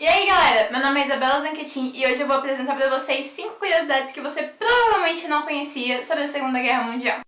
E aí galera, meu nome é Isabela Zanquetin e hoje eu vou apresentar para vocês 5 curiosidades que você provavelmente não conhecia sobre a Segunda Guerra Mundial.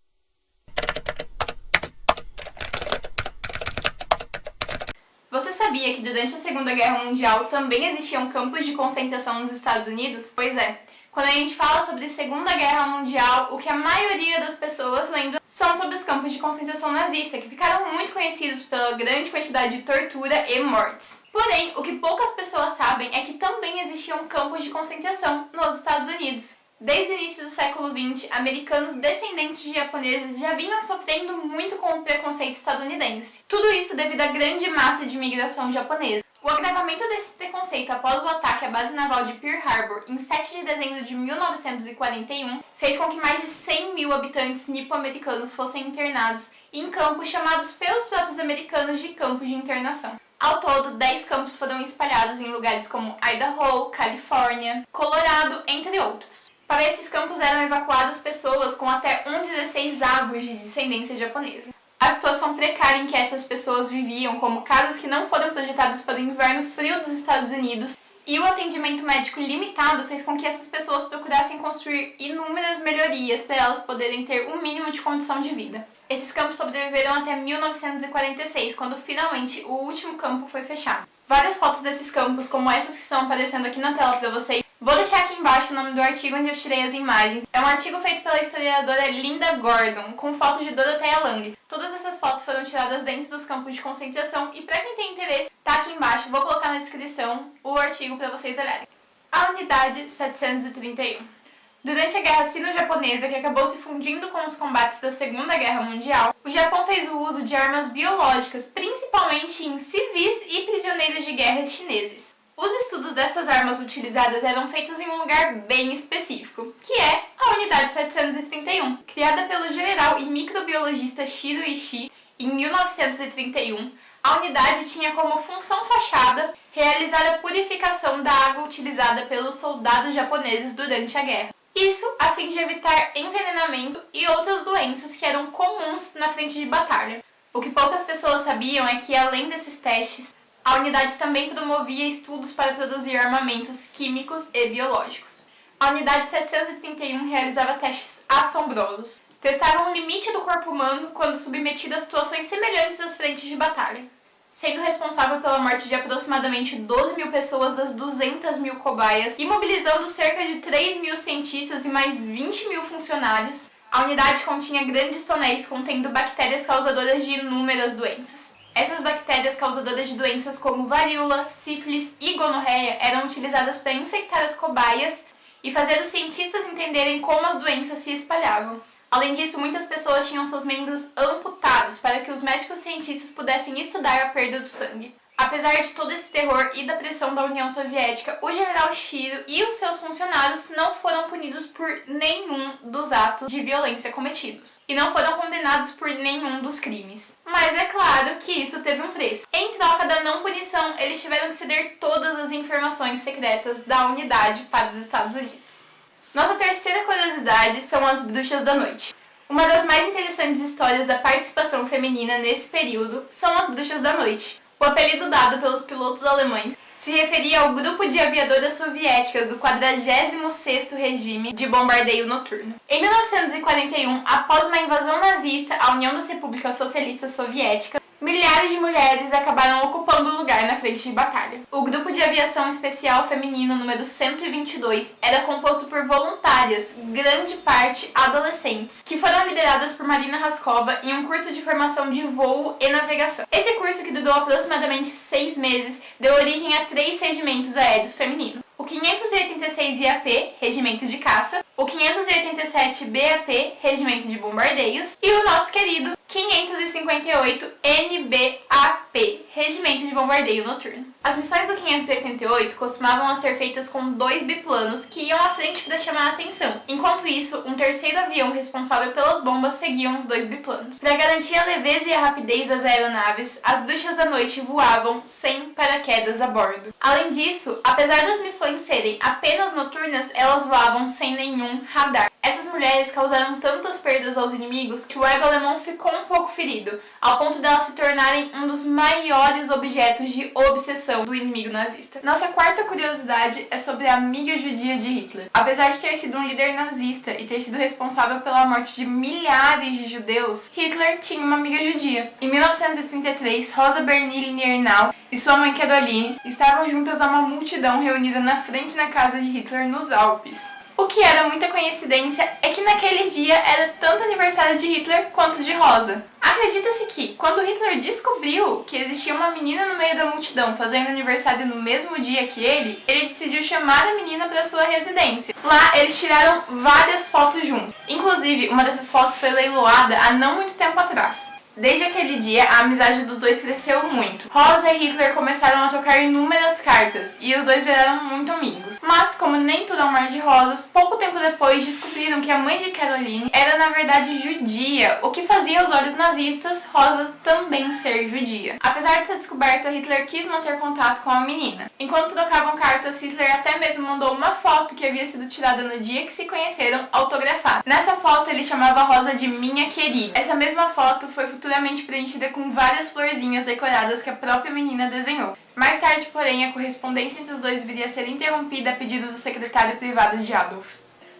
Você sabia que durante a Segunda Guerra Mundial também existiam campos de concentração nos Estados Unidos? Pois é, quando a gente fala sobre Segunda Guerra Mundial, o que a maioria das pessoas lembra são sobre os campos de concentração nazista, que ficaram muito conhecidos pela grande quantidade de tortura e mortes. Porém, o que poucas pessoas sabem é que também existiam campos de concentração nos Estados Unidos. Desde o início do século XX, americanos descendentes de japoneses já vinham sofrendo muito com o preconceito estadunidense. Tudo isso devido à grande massa de imigração japonesa. O agravamento desse preconceito após o ataque à base naval de Pearl Harbor em 7 de dezembro de 1941 fez com que mais de 100 mil habitantes nipo-americanos fossem internados em campos chamados pelos próprios americanos de campos de internação. Ao todo, 10 campos foram espalhados em lugares como Idaho, Califórnia, Colorado, entre outros. Para esses campos eram evacuadas pessoas com até 1/16 avos de descendência japonesa. A situação precária em que essas pessoas viviam, como casas que não foram projetadas para o inverno frio dos Estados Unidos, e o atendimento médico limitado fez com que essas pessoas procurassem construir inúmeras melhorias para elas poderem ter um mínimo de condição de vida. Esses campos sobreviveram até 1946, quando finalmente o último campo foi fechado. Várias fotos desses campos, como essas que estão aparecendo aqui na tela para vocês, vou deixar aqui embaixo o nome do artigo onde eu tirei as imagens. É um artigo feito pela historiadora Linda Gordon, com fotos de Dorothea Lange. Todas essas fotos foram tiradas dentro dos campos de concentração e para quem tem interesse, tá aqui embaixo, vou colocar na descrição o artigo para vocês olharem. A Unidade 731. Durante a Guerra Sino-Japonesa, que acabou se fundindo com os combates da Segunda Guerra Mundial, o Japão fez o uso de armas biológicas, principalmente em civis e prisioneiros de guerra chineses. Os estudos dessas armas utilizadas eram feitos em um lugar bem específico, que é a Unidade 731. Criada pelo general e microbiologista Shiro Ishii em 1931, a unidade tinha como função fachada realizar a purificação da água utilizada pelos soldados japoneses durante a guerra. Isso a fim de evitar envenenamento e outras doenças que eram comuns na frente de batalha. O que poucas pessoas sabiam é que, além desses testes, a unidade também promovia estudos para produzir armamentos químicos e biológicos. A Unidade 731 realizava testes assombrosos. Testavam o limite do corpo humano quando submetido a situações semelhantes às frentes de batalha, sendo responsável pela morte de aproximadamente 12 mil pessoas das 200 mil cobaias, imobilizando cerca de 3 mil cientistas e mais 20 mil funcionários. A unidade continha grandes tonéis contendo bactérias causadoras de inúmeras doenças. Essas bactérias causadoras de doenças como varíola, sífilis e gonorreia eram utilizadas para infectar as cobaias e fazer os cientistas entenderem como as doenças se espalhavam. Além disso, muitas pessoas tinham seus membros amputados para que os médicos cientistas pudessem estudar a perda do sangue. Apesar de todo esse terror e da pressão da União Soviética, o general Shiro e os seus funcionários não foram punidos por nenhum dos atos de violência cometidos e não foram condenados por nenhum dos crimes. Mas é claro que isso teve um preço. Em troca da não punição, eles tiveram que ceder todas as informações secretas da unidade para os Estados Unidos. Nossa terceira curiosidade são as bruxas da noite. Uma das mais interessantes histórias da participação feminina nesse período são as bruxas da noite. O apelido dado pelos pilotos alemães se referia ao grupo de aviadoras soviéticas do 46º Regime de Bombardeio Noturno. Em 1941, após uma invasão nazista à União das Repúblicas Socialistas Soviéticas, milhares de mulheres acabaram ocupando o lugar na frente de batalha. O Grupo de Aviação Especial Feminino número 122 era composto por voluntárias, grande parte adolescentes, que foram lideradas por Marina Raskova em um curso de formação de voo e navegação. Esse curso, que durou aproximadamente 6 meses, deu origem a 3 regimentos aéreos femininos. O 586 IAP, Regimento de Caça, o 587 BAP, Regimento de Bombardeios, e o nosso querido 558 NBAP, Regimento de Bombardeio Noturno. As missões do 588 costumavam ser feitas com 2 biplanos que iam à frente para chamar a atenção. Enquanto isso, um terceiro avião responsável pelas bombas seguiam os 2 biplanos. Para garantir a leveza e a rapidez das aeronaves, as bruxas da noite voavam sem paraquedas a bordo. Além disso, apesar das missões serem apenas noturnas, elas voavam sem nenhum radar. Essas mulheres causaram tantas perdas aos inimigos que o ego alemão ficou um pouco ferido, ao ponto delas se tornarem um dos maiores objetos de obsessão do inimigo nazista. Nossa quarta curiosidade é sobre a amiga judia de Hitler. Apesar de ter sido um líder nazista e ter sido responsável pela morte de milhares de judeus, Hitler tinha uma amiga judia. Em 1933, Rosa Bernini-Ernau e sua mãe Caroline estavam juntas a uma multidão reunida na frente da casa de Hitler nos Alpes. O que era muita coincidência é que naquele dia era tanto aniversário de Hitler quanto de Rosa. Acredita-se que, quando Hitler descobriu que existia uma menina no meio da multidão fazendo aniversário no mesmo dia que ele decidiu chamar a menina para sua residência. Lá, eles tiraram várias fotos juntos. Inclusive, uma dessas fotos foi leiloada há não muito tempo atrás. Desde aquele dia, a amizade dos dois cresceu muito. Rosa e Hitler começaram a trocar inúmeras cartas, e os dois viraram muito amigos. Mas, como nem tudo é um mar de rosas, pouco tempo depois descobriram que a mãe de Caroline era na verdade judia, o que fazia aos olhos nazistas Rosa também ser judia. Apesar dessa descoberta, Hitler quis manter contato com a menina. Enquanto trocavam cartas, Hitler até mesmo mandou uma foto que havia sido tirada no dia que se conheceram, autografada. Nessa foto, ele chamava Rosa de minha querida. Essa mesma foto foi futuramente preenchida com várias florzinhas decoradas que a própria menina desenhou. Mais tarde, porém, a correspondência entre os dois viria a ser interrompida a pedido do secretário privado de Adolf.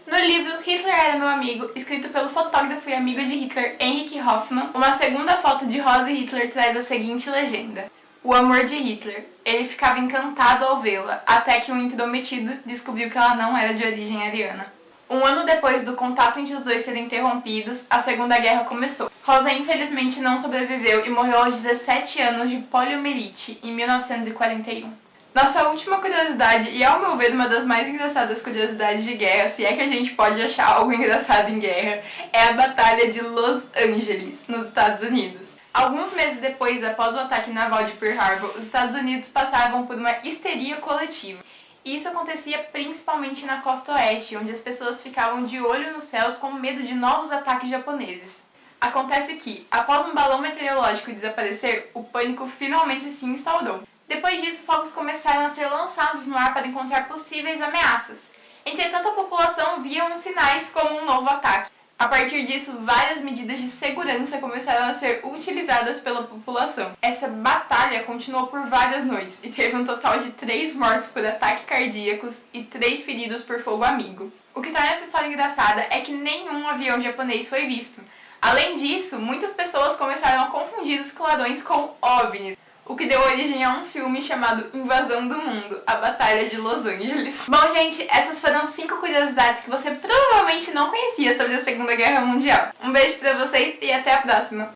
No livro Hitler Era Meu Amigo, escrito pelo fotógrafo e amigo de Hitler, Henrik Hoffmann, uma segunda foto de Rosa e Hitler traz a seguinte legenda: o amor de Hitler. Ele ficava encantado ao vê-la, até que um intrometido descobriu que ela não era de origem ariana. Um ano depois do contato entre os dois serem interrompidos, a Segunda Guerra começou. Rosa infelizmente não sobreviveu e morreu aos 17 anos de poliomielite, em 1941. Nossa última curiosidade, e ao meu ver uma das mais engraçadas curiosidades de guerra, se é que a gente pode achar algo engraçado em guerra, é a Batalha de Los Angeles, nos Estados Unidos. Alguns meses depois, após o ataque naval de Pearl Harbor, os Estados Unidos passavam por uma histeria coletiva. E isso acontecia principalmente na costa oeste, onde as pessoas ficavam de olho nos céus com medo de novos ataques japoneses. Acontece que, após um balão meteorológico desaparecer, o pânico finalmente se instaurou. Depois disso, fogos começaram a ser lançados no ar para encontrar possíveis ameaças. Entretanto, a população via uns sinais como um novo ataque. A partir disso, várias medidas de segurança começaram a ser utilizadas pela população. Essa batalha continuou por várias noites e teve um total de 3 mortos por ataques cardíacos e 3 feridos por fogo amigo. O que torna essa história engraçada é que nenhum avião japonês foi visto. Além disso, muitas pessoas começaram a confundir os clarões com OVNIs, o que deu origem a um filme chamado Invasão do Mundo, a Batalha de Los Angeles. Bom, gente, essas foram 5 curiosidades que você provavelmente não conhecia sobre a Segunda Guerra Mundial. Um beijo pra vocês e até a próxima!